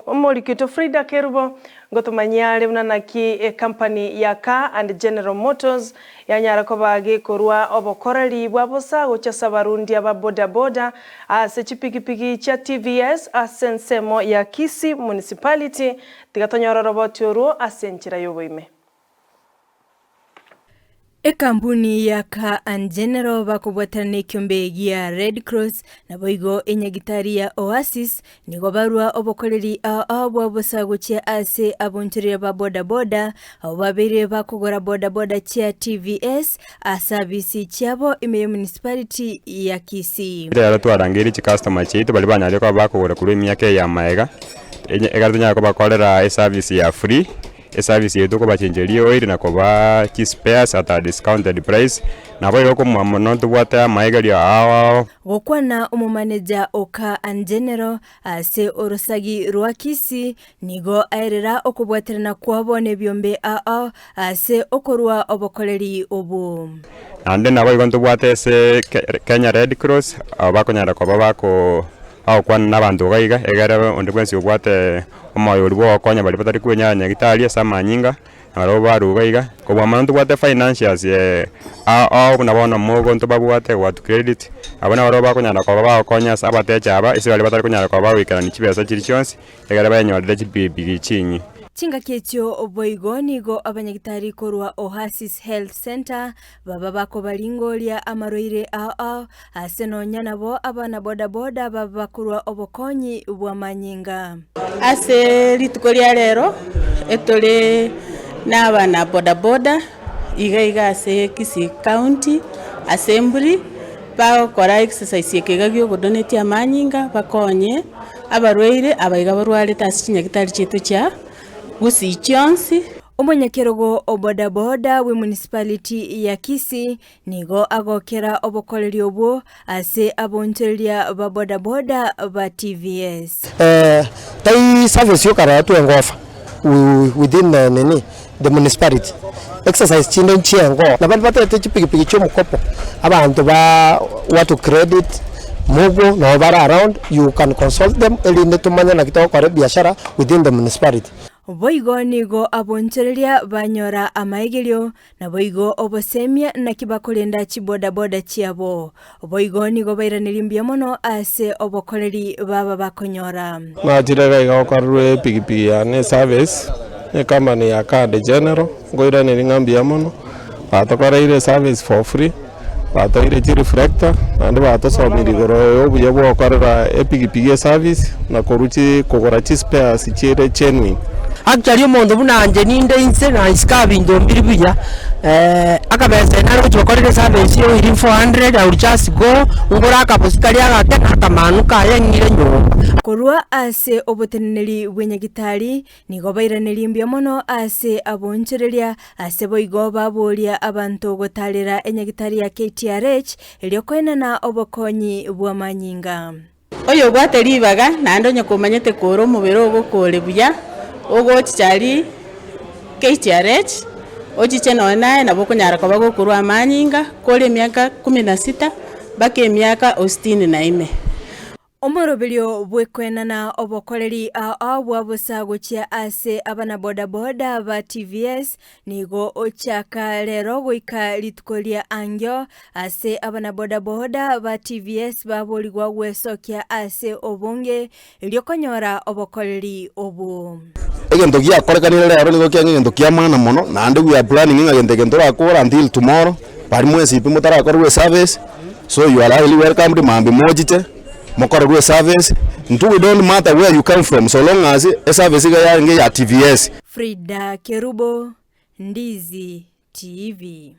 Omorikito Frida Kerubo ngotumanyare unanaki Kampuni ya Car and General Motors yanyara kobage korwa obokorari bwabosa gochasa barundi aba boda boda ase chipikipiki cha TVS asensemo ya Kisii municipality tigatonyora roboti oru asenchira yoboime. Kampuni ya Car and General bakobwatanire kiombe gia Red Cross na boigo enyagitari ya Oasis nigo barua obokoreri bwabosa gochia ase abonchire ba boda boda babere bakogora boda boda chia TVS a service chiabo ime municipality ya Kisii. Rero twarangiri chi customer chitu bali banyare ko bakogora kuri myaka ya maega egatunya ko bakorera service ya free. Service yetu ko bachenjerio oil na ko ba spares at a discounted price na boyo ko mwamono tubwata maegerio awo gokwana umumanager Car and General ase orosagi rwa Kisii nigo airera okubwaterana kwabone byombe ase okorwa obokoreri obu ande na boyo ntubwate se Kenya Red Cross abakonyara ko babako kwa nabantu gaiga egara onde kwensi obwate omoyo bwo konya bali patari kwenya nyagitari samanyinga aro baru gaiga ko bwamantu bwate financials kuna bona mogo ntobabwate what credit abana baro bakonyana ko baba konya sabatecha aba isi bali patari kunyara ko bawikana ni chibesa chiri chonsi egara banyorere chibibi chinyi chinga ketio oboigonigo abanyagitari korwa Oasis Health Center baba bako balingolia amaroire asenonya nabo abana boda boda baba korwa obokonyi bwa manyinga ase litukolia lero etole n'abana boda boda iga ase Kisii County Assembly bakora exercise yekegagyo godoneti amanyinga bakonye abarwaire abaiga barwale tasichinyagitari chetu cha Gusii chonsi omonyakerogo oboda boda we municipality ya Kisii nigo agokera obokoreri obo ase aboncheria ba boda boda ba TVS tai service yokara to engofa within the municipality exercise chindo chiengo na bali batete chipikipiki cho mukopo abantu ba watu credit mogo na bara around you can consult them eli netumanya na kitoko kwa biashara within the municipality. Boigo nigo abonchereria banyora amaigerio na boigo obosemia na kibakolenda chiboda boda chiabo boigo nigo bairanirimbia mono ase obokoreri baba bakonyora majiraga igakorwe pigipigi ya ne service ne Kampuni ya Car and General ngoiraniri ngambia mono batokoreire service for free batoire chi reflector ande batosomiri goro obuye bwokorera epigipigi service na koruchi kogora chi spares chire genuine actually omonto bunanje ninde inse na iskabi ndombiri buya akabese nari kuchokorera service yo 400 I will just go ngora akaposikali agake akamanu kaya ngire nyumba korwa ase oboteneri bwenyagitari nigo bairanirimbia mono ase abonchereria ase boigo baboria abantu gotarera enyagitari ya KTRH elio kwenana obokonyi bwa manyinga oyo bwateribaga nandonye komanyete koro mubero gukole buya ogo chichari KTRH ochiche naye nabo kunyara kwa bagokurwa amanyinga kole miaka 16 bake miaka 64 omorobelio bwekwenana obokoreri bwabosa gochia ase abana boda boda ba TVS nigo ochaka lero goika litukolia angyo ase abana boda boda ba TVS baboligwa gwesokia ase obonge eliokonyora obokoreri obu egento gia korekanire lero nigo kiangento kia mana mono na ande we are planning ngagento rakora until tomorrow bari mwezi ipi mutarakorwe service so you are highly welcome to mambi mojite mokorwe service ntu we don't matter where you come from so long as a service ya TVS. Frida Kerubo, Ndizi TV.